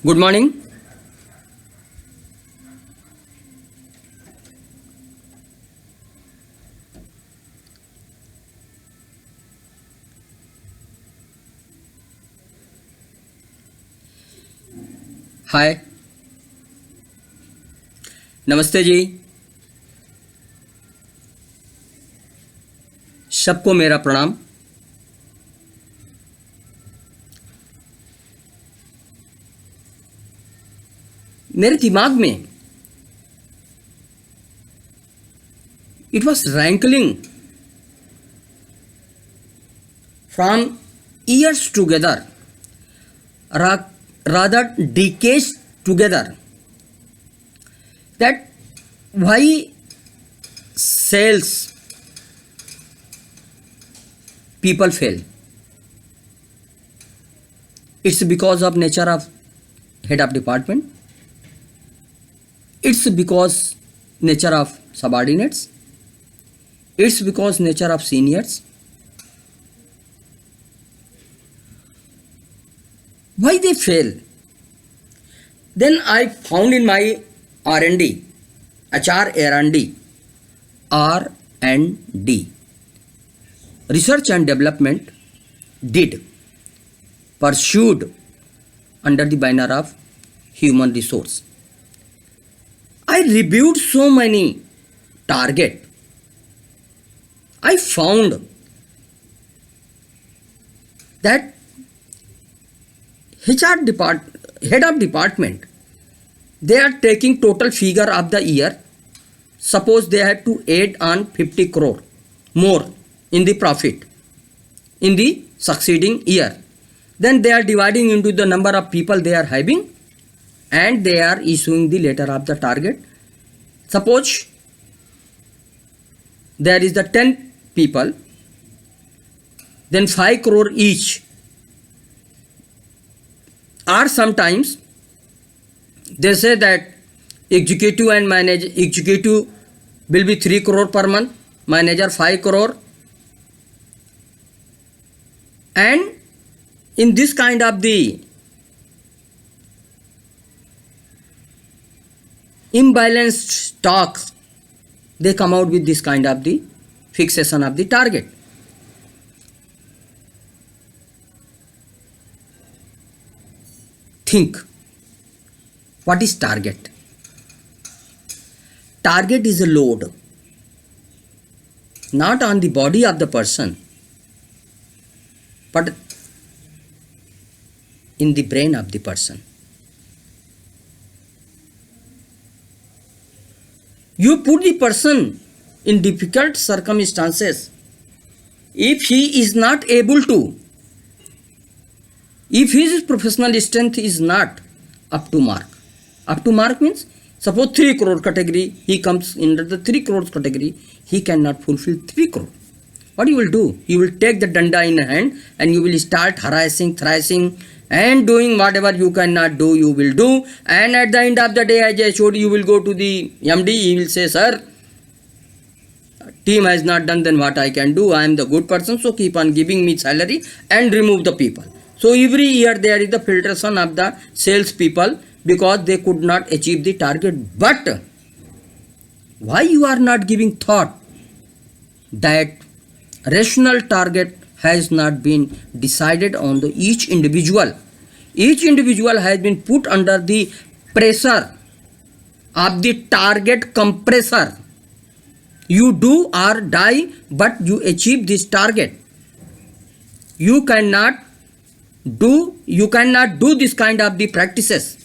Good morning. हाय, नमस्ते जी। सबको मेरा प्रणाम। मेरे दिमाग में it was rankling from years together, rather decades together, that why sales people fail. It's because of nature of head of department. It's because nature of subordinates. It's because nature of seniors. Why they fail? Then I found in my R&D, R&D, research and development did pursued under the banner of human resource. I reviewed so many target. I found that head of department, they are taking total figure of the year. Suppose they have to add on 50 crore more in the profit in the succeeding year. Then they are dividing into the number of people they are having and they are issuing the letter of the target. Suppose there is the 10 people, then 5 crore each. Or sometimes they say that executive will be 3 crore per month, manager 5 crore, and in this kind of the imbalanced stock, they come out with this kind of the fixation of the target. Think, what is target? Target is a load, not on the body of the person, but in the brain of the person. You put the person in difficult circumstances. If he is not able to, if his professional strength is not up to mark means suppose 3 crore category, he comes under the 3 crore category, he cannot fulfill 3 crore. What you will do? You will take the danda in hand and you will start harassing, thrashing and doing whatever you cannot do, you will do. And at the end of the day, as I showed, you will go to the MD, he will say, sir, team has not done, then what I can do? I am the good person, so keep on giving me salary and remove the people. So every year there is the filtration of the sales people because they could not achieve the target. But why you are not giving thought that rational target has not been decided on the each individual. Each individual has been put under the pressure of the target compressor. You do or die, but you achieve this target. You cannot do this kind of the practices.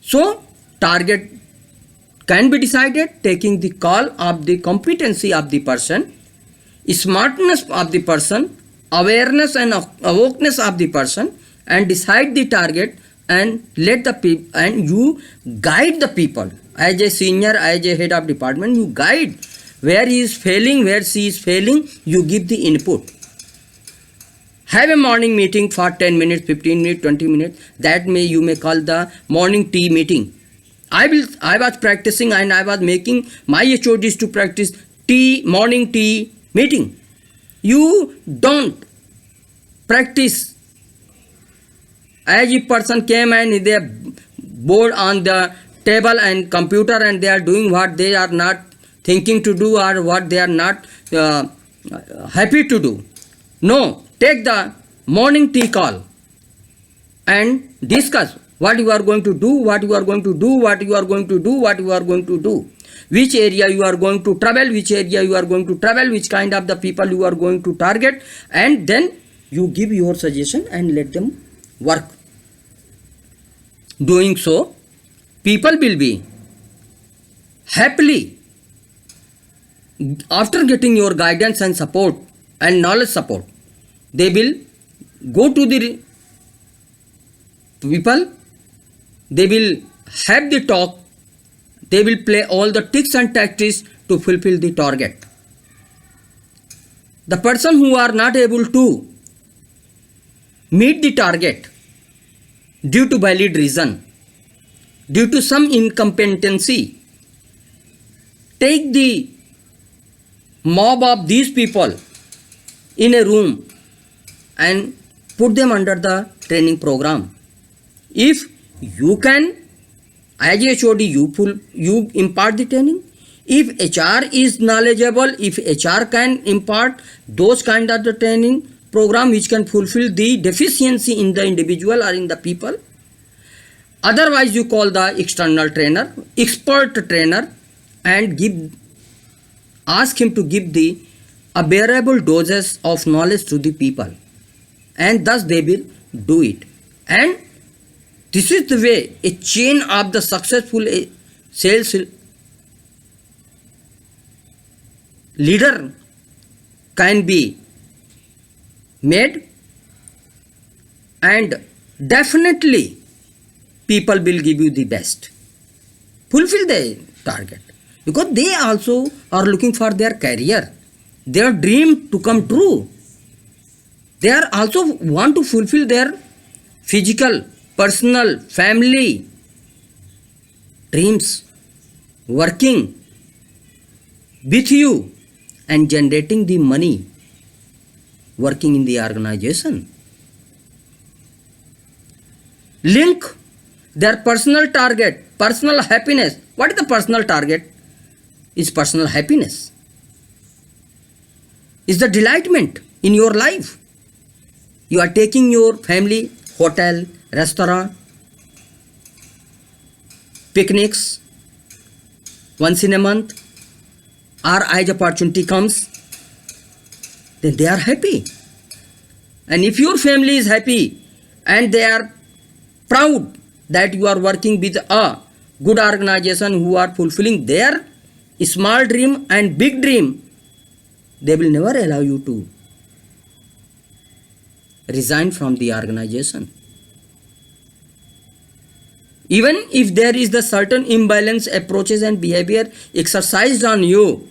So target can be decided taking the call of the competency of the person, smartness of the person, awareness and awokeness of the person, and decide the target and let the people, and you guide the people as a senior, as a head of department. You guide where he is failing, where she is failing, you give the input. Have a morning meeting for 10 minutes, 15 minutes, 20 minutes. That you may call the morning tea meeting. I was practicing and I was making my HODs to practice morning tea meeting. You don't practice as if person came and they board on the table and computer and they are doing what they are not thinking to do or what they are not happy to do. No, take the morning tea call and discuss what you are going to do, what you are going to do, what you are going to do, what you are going to do, which area you are going to travel, which area you are going to travel, which kind of the people you are going to target, and then you give your suggestion and let them work. Doing so, people will be happily, after getting your guidance and support and knowledge support, they will go to the people, they will have the talk, they will play all the tricks and tactics to fulfill the target. The person who are not able to meet the target due to valid reason, due to some incompetency, take the mob of these people in a room and put them under the training program. If you can, as a HOD, you impart the training. If HR is knowledgeable, if HR can impart those kind of the training program which can fulfill the deficiency in the individual or in the people, otherwise you call the external trainer, expert trainer, and ask him to give the bearable doses of knowledge to the people, and thus they will do it. And this is the way a chain of the successful sales leader can be made, and definitely people will give you the best. Fulfill the target, because they also are looking for their career, their dream to come true. They are also want to fulfill their physical, personal, family dreams, working with you and generating the money, working in the organization. Link their personal target, personal happiness. What is the personal target? Is personal happiness. Is the delightment in your life. You are taking your family, hotel, restaurant, picnics once in a month, or as opportunity comes, then they are happy. And if your family is happy and they are proud that you are working with a good organization who are fulfilling their small dream and big dream, they will never allow you to resign from the organization. Even if there is the certain imbalance approaches and behavior exercised on you,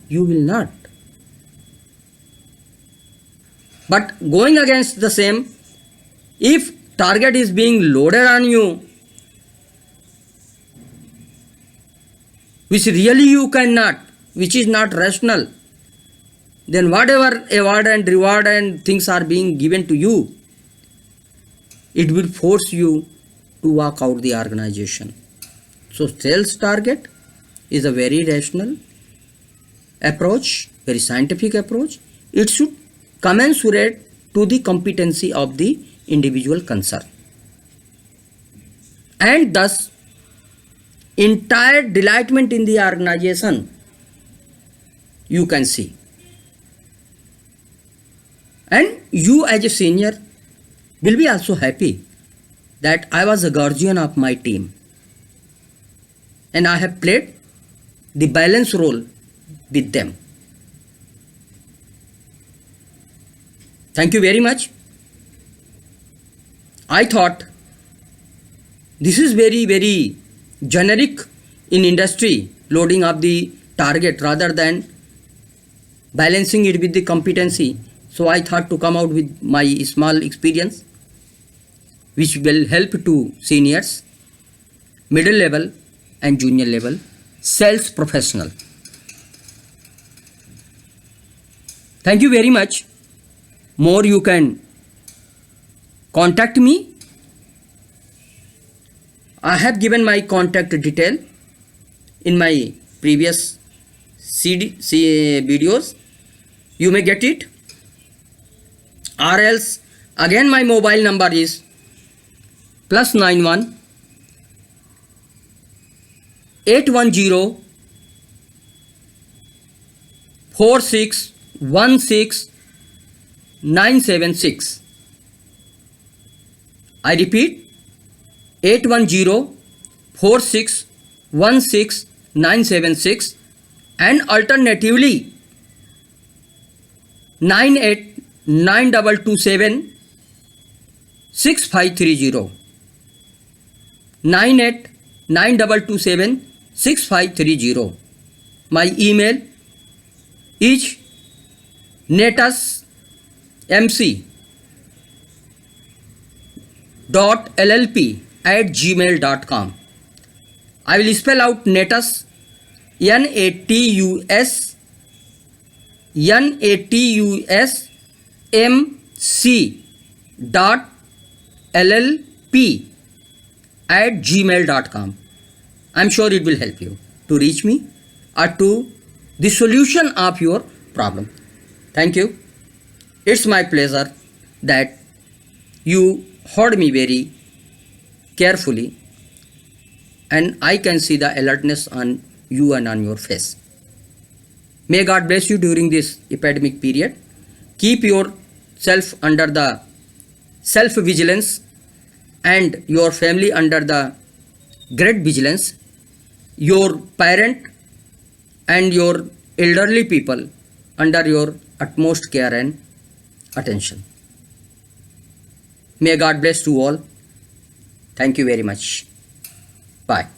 you will not. But going against the same, if target is being loaded on you, which really you cannot, which is not rational, then whatever award and reward and things are being given to you, it will force you to walk out the organization. So sales target is a very rational approach, very scientific approach. It should commensurate to the competency of the individual concerned. And thus, entire delightment in the organization you can see. And you as a senior will be also happy that I was a guardian of my team and I have played the balance role with them. Thank you very much. I thought this is very, very generic in industry, loading up the target rather than balancing it with the competency. So I thought to come out with my small experience, which will help to seniors, middle level and junior level sales professional. Thank you very much. More you can contact me. I have given my contact detail in my previous videos. You may get it, or else again my mobile number is +91 810 4616 976. I repeat, 810 4616 976, and alternatively 989227 6530. 989227 6530. My email is natusmc.llp@gmail.com. I will spell out Natus, natusmc.llp@gmail.com. I'm sure it will help you to reach me or to the solution of your problem. Thank you. It's my pleasure that you heard me very carefully, and I can see the alertness on you and on your face. May God bless you during this epidemic period. Keep yourself under the self-vigilance and your family under the great vigilance. Your parent and your elderly people under your utmost care and attention. May God bless you all. Thank you very much. Bye.